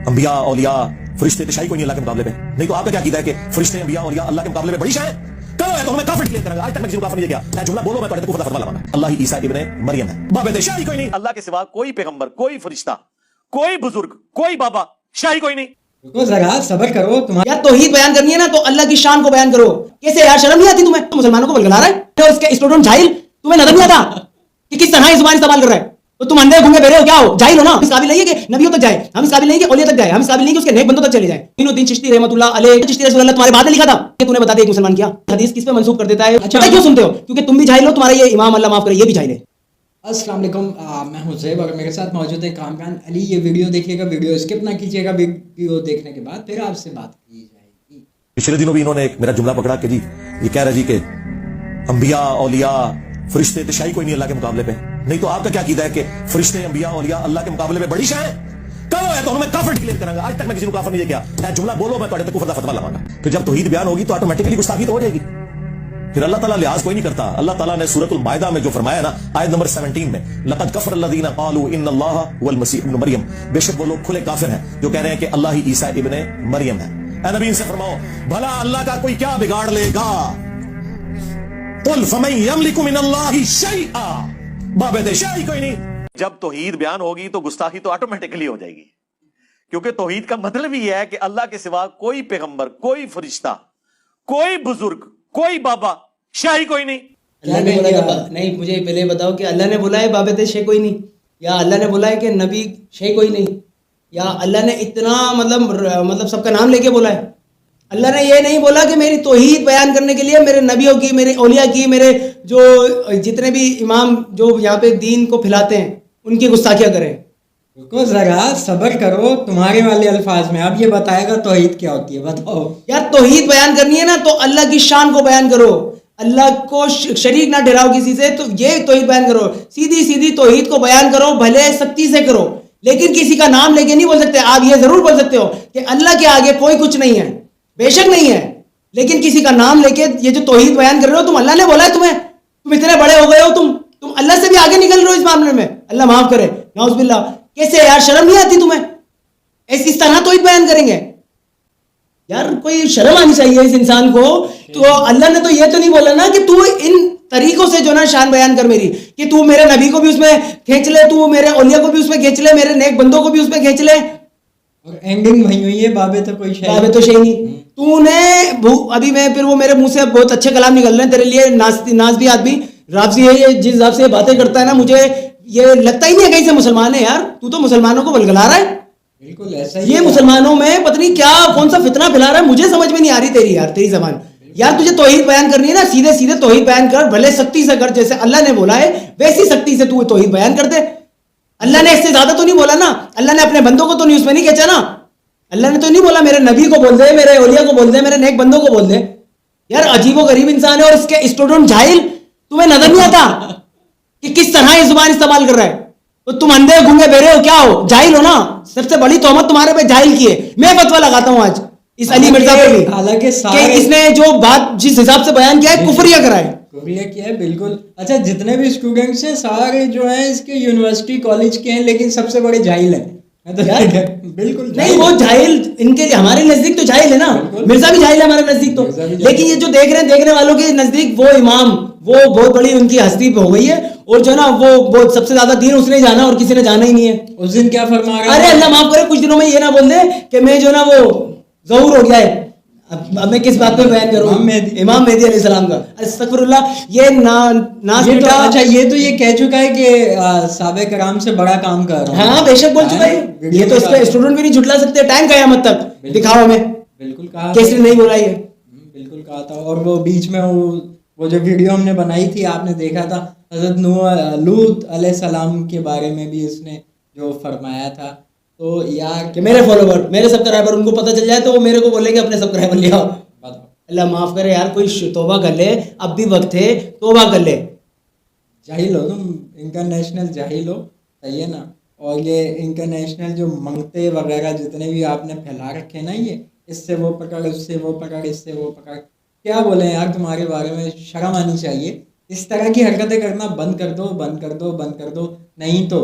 अंबिया औलिया फरिश्ते तो शाही कोई नहीं अल्लाह के मुकाबले पे। नहीं तो आपका क्या कीदा है कि फरिश्ते अंबिया औलिया अल्लाह के मुकाबले में बड़ी शाह है? कहो है तो हमें काफिर डिक्लेयर करेंगे। आज तक मैं किसी को काफिर नहीं किया। मैं जुमला बोलो मैं तुम्हारे को फतवा लगाऊंगा। अल्लाह ही ईसा इब्ने मरियम है, बाबे शाही कोई नहीं। अल्लाह के सिवा कोई पैगंबर, कोई फरिश्ता, कोई बुजुर्ग, कोई बाबा, शाही कोई नहीं। रुको जरा, सब्र करो। तुम्हारा यार तौहीद बयान करनी है ना तो अल्लाह की शान को बयान करो। कैसे यार, शर्म नहीं आती तुम्हें? मुसलमानों को बलगला रहा है तो उसके स्टूडेंट जाहिल, तुम्हें नजर नहीं आता कि किस तरह ये जुबान इस्तेमाल कर रहा है? तो तुम अंधे घूंगे बेरे हो, क्या हो? जाहिल हो ना। इस काबिल नहीं है कि नबियों तक जाए, हम इस काबिल नहीं है कि औलिया तक जाए, हम इस काबिल नहीं है कि उसके नेक बंदों तक चले जाए। तीनों चिश्ती रहमतुल्लाह अलैह, चिश्ती रसूल अल्लाह तुम्हारे बाद में लिखा था कि तूने बता दिया एक मुसलमान क्या हदीस किस पे मंसूब कर देता है। अच्छा क्यों सुनते हो? क्योंकि तुम भी जाहिल हो, तुम्हारा ये इमाम अल्लाह माफ करे ये भी जाहिल है। अस्सलाम वालेकुम, मैं हूं ज़ैब और मेरे साथ मौजूद है कामरान अली। ये वीडियो देखिएगा, वीडियो स्किप ना कीजिएगा। वीडियो देखने के बाद फिर आपसे बात की जाएगी। पिछले दिनों भी इन्होंने एक मेरा जुमला पकड़ा कि जी ये कह रहा जी कि अंबिया औलिया फरिश्ते तो शाही कोई नहीं अल्लाह के मुकाबले पे। नहीं तो आपका क्या कीदा है कि फरिश्ते अंबिया औलिया अल्लाह के मुकाबले में बड़ी शाह है? कहो है तो हमें काफिर डिक्लेयर करेंगे। आज तक मैं किसी को काफिर नहीं किया। मैं जुमला बोलो मैं तुम्हारे को फतवा लगाऊंगा। फिर जब तौहीद बयान होगी तो ऑटोमेटिकली गुस्ताखी तो हो जाएगी। फिर अल्लाह ताला लिहाज कोई नहीं करता। अल्लाह ताला ने सूरतुल मायदा में जो फरमाया ना, आयत नंबर 17 में, लक़द कफ़र अल्लज़ीना क़ालू इन्नल्लाहा हुवल मसीह इब्न मरियम, बेशक वो लोग खुले काफिर हैं जो कह रहे हैं कि अल्लाह ही ईसा इब्ने मरियम है। ऐ नबी इनसे फरमाओ, भला अल्लाह का कोई क्या बिगाड़ लेगा? कुल फमन यमलिकु मिनल्लाहि शैआ, बाबे शाही कोई नहीं। जब तौहीद बयान होगी तो गुस्ताखी तो ऑटोमेटिकली हो जाएगी, क्योंकि तौहीद का मतलब ही है कि अल्लाह के सिवा कोई पैगंबर, कोई फरिश्ता, कोई बुजुर्ग, कोई बाबा, शाही कोई नहीं। अल्लाह ने बोला नहीं, मुझे पहले बताओ कि अल्लाह ने बोला है बाबे शे कोई नहीं, या अल्लाह ने बोला है कि नबी शे कोई नहीं, या अल्लाह ने इतना मतलब सबका नाम लेके बोला है? अल्लाह ने ये नहीं बोला कि मेरी तौहीद बयान करने के लिए मेरे नबियों की, मेरे औलिया की, मेरे जो जितने भी इमाम जो यहाँ पे दीन को फैलाते हैं उनकी गुस्ताखियाँ करें। रुको जरा, सब्र करो। तुम्हारे वाले अल्फाज में अब ये बताएगा तौहीद क्या होती है, बताओ। यार तौहीद बयान करनी है ना तो अल्लाह की शान को बयान करो, अल्लाह को शरीक ना ठहराओ किसी से, तो ये तौहीद बयान करो। सीधी सीधी तौहीद को बयान करो, भले सख्ती से करो, लेकिन किसी का नाम लेके नहीं बोल सकते। आप ये जरूर बोल सकते हो कि अल्लाह के आगे कोई कुछ नहीं है, बेशक नहीं है, लेकिन किसी का नाम लेके ये जो तौहीद बयान कर रहे हो, तुम अल्लाह ने बोला है तुम्हें, तुम इतने बड़े हो गए हो, तुम अल्लाह से भी आगे निकल रहे हो इस मामले में। अल्लाह माफ करे, नाउज़ुबिल्लाह। कैसे यार, शर्म नहीं आती तुम्हें? इस तरह तौहीद बयान करेंगे? यार कोई शर्म आनी चाहिए इस इंसान को। तो अल्लाह ने तो ये तो नहीं बोला ना कि तू इन तरीकों से जो ना शान बयान कर मेरी, कि तू मेरे नबी को भी उसमें खींच ले, तू मेरे औलिया को भी उसमें खींच ले, मेरे नेक बंदों को भी उसमें खींच ले, और एंडिंग वही हुई है, बाबे तो कोई शायद, बाबे तो सही नहीं। तूने अभी मैं फिर वो मेरे मुंह से बहुत अच्छे कलाम निकल रहे हैं तेरे लिए, नाज भी आदमी राफजी है ये, जिस हिसाब से बातें करता है ना, मुझे ये लगता ही नहीं है कहीं से मुसलमान है। यार तू तो मुसलमानों को बलगला रहा है। बिल्कुल ऐसा ही ये मुसलमानों में पता नहीं क्या कौन सा फितना फैला रहा है, मुझे समझ में नहीं आ रही तेरी जबान। यार तुझे तौहीद बयान करनी है ना, सीधे सीधे तौहीद बयान कर, भले सख्ती से कर, जैसे अल्लाह ने बोला है वैसी सख्ती से तू तौहीद बयान कर दे। अल्लाह ने इससे ज्यादा तो नहीं बोला ना, अल्लाह ने अपने बंदों को तो न्यूज़ में नहीं खींचा ना, अल्लाह ने तो नहीं बोला मेरे नबी को बोल दे, मेरे औलिया को बोल दे, मेरे नेक बंदों को बोल दे। यार अजीबो गरीब इंसान है, और इसके स्टूडेंट जाहिल, तुम्हें नजर नहीं आता कि किस तरह ये जुबान इस्तेमाल कर रहा है? तो तुम अंधे घूंगे बेरे हो, क्या हो? जाहिल हो ना। सबसे बड़ी तोहमत तुम्हारे पे जाहिल की है। मैं फतवा लगाता हूँ आज इस अली मिर्जा पे भी, हालांकि इसने जो बात जिस हिसाब से बयान किया है कुफरिया करा है, कुफरिया किया है। बिल्कुल। अच्छा, जितने भी स्टूडेंट्स हैं सारे जो हैं इसके यूनिवर्सिटी कॉलेज के हैं, लेकिन सबसे बड़े जाहिल हैं। बिल्कुल नहीं, वो जाहिल इनके हमारे नजदीक तो जाहिल है ना, मिर्जा भी जाहिल है हमारे नजदीक तो, लेकिन ये जो देख रहे हैं देखने वालों के नजदीक वो इमाम, वो बहुत बड़ी उनकी हस्ती हो गई है, और जो ना वो सबसे ज्यादा दीन उसने जाना और किसी ने जाना ही नहीं है। उस दिन क्या फरमा रहा है? अरे अल्लाह माफ करे, कुछ दिनों में ये ना बोल दे कि मैं जो ना वो ज़हूर हो गया है। अब मैं किस बात पे बयान करूं? इमाम मेहदी अलैहिस्सलाम का। अस्तगफिरुल्लाह, ये तो अच्छा, ये तो ये कह चुका है कि साहबे कराम से बड़ा काम कर रहा हूं। हाँ बेशक बोल चुका है, ये तो इसका स्टूडेंट भी नहीं झुटला सकते टाइम कयामत तक, दिखाओ में। बिल्कुल कहा, कैसे नहीं बोला ये? बिल्कुल कहा था। और वो बीच में वो जो वीडियो हमने बनाई थी, आपने देखा था, हज़रत लूत अलैहिस्सलाम के बारे में भी इसने जो फरमाया था। तो यार कि मेरे फॉलोवर, मेरे सब्सक्राइबर, उनको पता चल जाए तो वो मेरे को बोलेंगे अपने सब्सक्राइबर ले आओ। अल्लाह माफ करे यार, कोई तौबा कर ले, अब भी वक्त है, तौबा कर ले। जाहिल हो तुम, इंटरनेशनल जाहिल हो, सही है ना। और ये इंटरनेशनल जो मंगते वगैरह जितने भी आपने फैला रखे ना, ये इससे वो पकड़, उससे वो पकड़, इससे वो पकड़, क्या बोले यार तुम्हारे बारे में, शर्म आनी चाहिए। इस तरह की हरकतें करना बंद कर दो, बंद कर दो, बंद कर दो, नहीं तो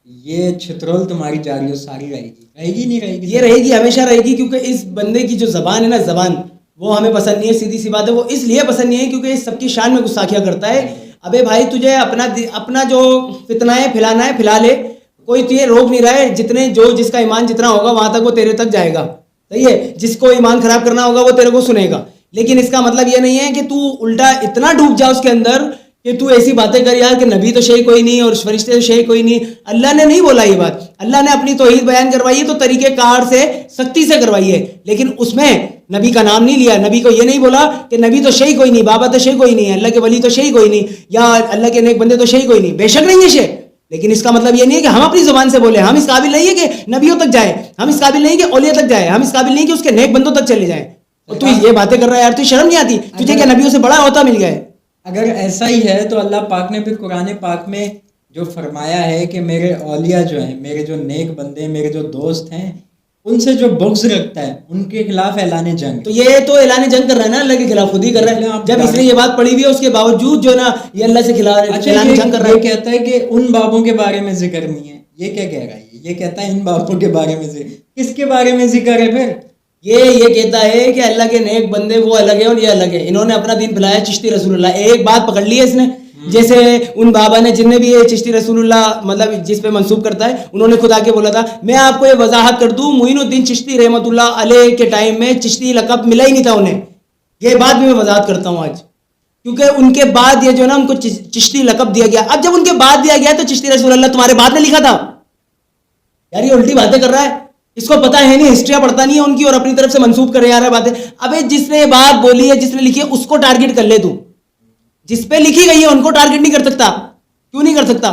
یہ چھترول تمہاری جاری ساری رہے گی نہیں رہے گی؟ یہ رہے گی، ہمیشہ رہے گی، کیونکہ اس بندے کی جو زبان ہے نا، زبان وہ ہمیں پسند نہیں ہے. سیدھی سی بات ہے، وہ اس لیے پسند نہیں ہے کیونکہ سب کی شان میں گستاخیاں کرتا ہے. ابے بھائی تجھے اپنا جو فتنہ ہے پھیلانا ہے پھیلا لے، کوئی تجھے روک نہیں رہا ہے. جس کا ایمان جتنا ہوگا وہاں تک وہ تیرے تک جائے گا، صحیح ہے. جس کو ایمان خراب کرنا ہوگا وہ تیرے کو سنے گا، لیکن اس کا مطلب یہ نہیں ہے کہ تو الٹا اتنا ڈوب جا اس کے اندر کہ تو ایسی باتیں کر یار کہ نبی تو شے کوئی نہیں اور فرشتے تو شے کوئی نہیں. اللہ نے نہیں بولا یہ بات، اللہ نے اپنی توحید بیان کروائی ہے تو طریقہ کار سے سختی سے کروائی ہے، لیکن اس میں نبی کا نام نہیں لیا. نبی کو یہ نہیں بولا کہ نبی تو شے کوئی نہیں، بابا تو شے کوئی نہیں ہے، اللہ کے ولی تو شے کوئی نہیں، یا اللہ کے نیک بندے تو شے کوئی نہیں. بے شک نہیں ہے شے، لیکن اس کا مطلب یہ نہیں ہے کہ ہم اپنی زبان سے بولیں. ہم اس قابل نہیں ہے کہ نبیوں تک جائیں، ہم اس قابل نہیں کہ اولیاء تک جائیں، ہم اس قابل نہیں کہ اس کے نیک بندوں تک چلے جائیں. اور تو یہ باتیں کر رہا ہے یار، تو شرم نہیں آتی تجھے کہ نبیوں سے بڑا ہوتا مل گیا ہے؟ اگر ایسا ہی ہے تو اللہ پاک نے پھر قرآن پاک میں جو فرمایا ہے کہ میرے اولیاء جو ہیں، میرے جو نیک بندے، میرے جو دوست ہیں، ان سے جو بغض رکھتا ہے ان کے خلاف اعلان جنگ. تو یہ تو اعلان جنگ کر رہا ہے نا، اللہ کے خلاف خود ہی کر رہا ہے. جب اس نے یہ بات پڑھی ہوئی ہے اس کے باوجود جو نا یہ اللہ سے خلاف اعلان جنگ کر رہا ہے. یہ کہتا ہے کہ ان بابوں کے بارے میں ذکر نہیں ہے. یہ کیا کہہ رہا ہے؟ یہ کہتا ہے ان بابوں کے بارے میں ذکر. کس کے بارے میں ذکر ہے پھر؟ یہ کہتا ہے کہ اللہ کے نیک بندے وہ الگ ہے اور یہ الگ ہے. انہوں نے اپنا دین پھیلایا چشتی رسول اللہ. ایک بات پکڑ لی ہے اس نے، جیسے ان بابا نے جن نے بھی یہ چشتی رسول اللہ مطلب جس پہ منسوب کرتا ہے، انہوں نے خدا کے بولا تھا. میں آپ کو یہ وضاحت کر دوں، معین الدین چشتی رحمۃ اللہ علیہ کے ٹائم میں چشتی لقب ملا ہی نہیں تھا انہیں. یہ بات بھی میں وضاحت کرتا ہوں آج، کیونکہ ان کے بعد یہ جو ہے نا ان کو چشتی لقب دیا گیا. اب جب ان کے بعد دیا گیا تو چشتی رسول اللہ تمہارے بعد نے لکھا تھا یار. یہ الٹی باتیں کر رہا ہے، اس کو پتا ہے نہیں، ہسٹریاں پڑھتا نہیں ہے ان کی، اور اپنی طرف سے منسوب کرے جا رہا ہے باتیں. ابے جس نے یہ بات بولی ہے، جس نے لکھی ہے، اس کو ٹارگٹ کر لے. تو جس پہ لکھی گئی ہے ان کو ٹارگٹ نہیں کر سکتا. کیوں نہیں کر سکتا؟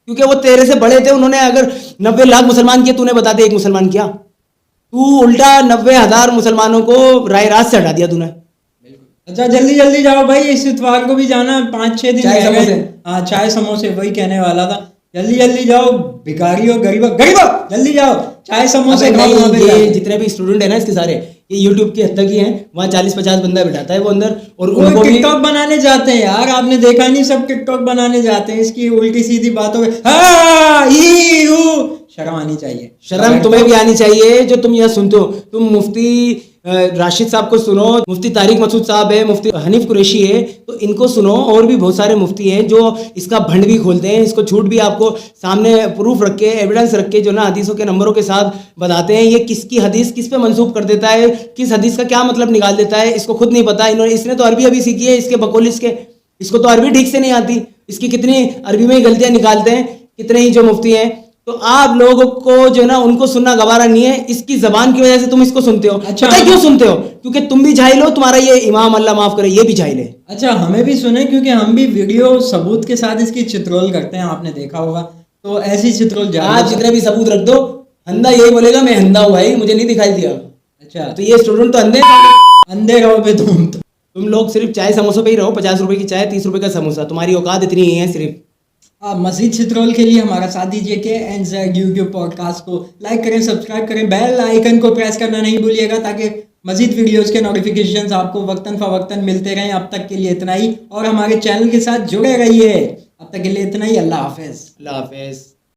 کیونکہ وہ تیرے سے بڑے تھے. انہوں نے اگر 90 لاکھ مسلمان کیے، تو نے بتا دے ایک مسلمان کیا؟ تو الٹا 90,000 مسلمانوں کو رائے راست سے ہٹا دیا تو نے. اچھا جلدی جاؤ بھائی، اس اتوار کو بھی جانا، 5-6 دن رہ گئے. ہاں چائے سموسے وہی کہنے والا تھا. جلدی جاؤ، بھکاری ہو غریب جلدی جاؤ چائے سموسے کھاؤ. یہ جتنے بھی اسٹوڈنٹ ہیں نا اس کے سارے یہ یوٹیوب کے حد تک ہی ہیں. وہاں 40-50 بندہ بٹھاتا ہے وہ اندر، اور ان کو ٹک ٹاک بنانے جاتے ہیں یار. آپ نے دیکھا نہیں، سب ٹک ٹاک بنانے جاتے ہیں. اس کی الٹی سیدھی باتوں پہ شرم آنی چاہیے. شرم تمہیں بھی آنی چاہیے جو تم یہ سنتے ہو. تم مفتی راشد صاحب کو سنو، مفتی طارق مسعود صاحب ہے، مفتی حنیف قریشی ہے، تو ان کو سنو. اور بھی بہت سارے مفتی ہیں جو اس کا بھنڈ بھی کھولتے ہیں، اس کو جھوٹ بھی آپ کو سامنے پروف رکھ کے، ایویڈنس رکھ کے جو نا حدیثوں کے نمبروں کے ساتھ بتاتے ہیں. یہ کس کی حدیث کس پہ منسوب کر دیتا ہے، کس حدیث کا کیا مطلب نکال دیتا ہے، اس کو خود نہیں پتا. اس نے تو عربی ابھی سیکھی ہے، اس کے بقول اس کو تو عربی ٹھیک سے نہیں آتی. اس کی کتنی عربی میں غلطیاں نکالتے ہیں کتنے ہی جو مفتی ہیں. تو آپ لوگوں کو جو نا ان کو سننا گوارا نہیں ہے. اس کی زبان کی وجہ سے تم اس کو سنتے ہو. اچھا پتہ کیوں سنتے ہو؟ کیونکہ تم بھی جاہل ہو، تمہارا یہ امام اللہ معاف کرے یہ بھی جاہل ہے. اچھا ہمیں بھی سنیں، کیونکہ ہم بھی ویڈیو ثبوت کے ساتھ اس کی چترول کرتے ہیں. آپ نے دیکھا ہوگا، تو ایسی چترول آپ جتنے بھی ثبوت رکھ دو، اندھا یہی بولے گا میں اندھا ہوں بھائی، مجھے نہیں دکھائی دیا. اچھا تو یہ اسٹوڈنٹ تو اندھے رہو بے تم لوگ صرف چائے سموسوں پہ ہی رہو. 50 روپے کی چائے، 30 روپے کا سموسہ. تمہاری اوقات اتنی ہی ہے. صرف مزید چترول کے لیے ہمارا ساتھ دیجیے کہ NZ YouTube پوڈ کاسٹ کو لائک کریں، سبسکرائب کریں، بیل آئیکن کو پریس کرنا نہیں بھولیے گا تاکہ مزید ویڈیوز کے نوٹیفیکیشنز آپ کو وقتاً فوقتاً ملتے رہیں. اب تک کے لیے اتنا ہی، اور ہمارے چینل کے ساتھ جڑے رہیے. اب تک کے لیے اتنا ہی. اللہ حافظ. اللہ حافظ.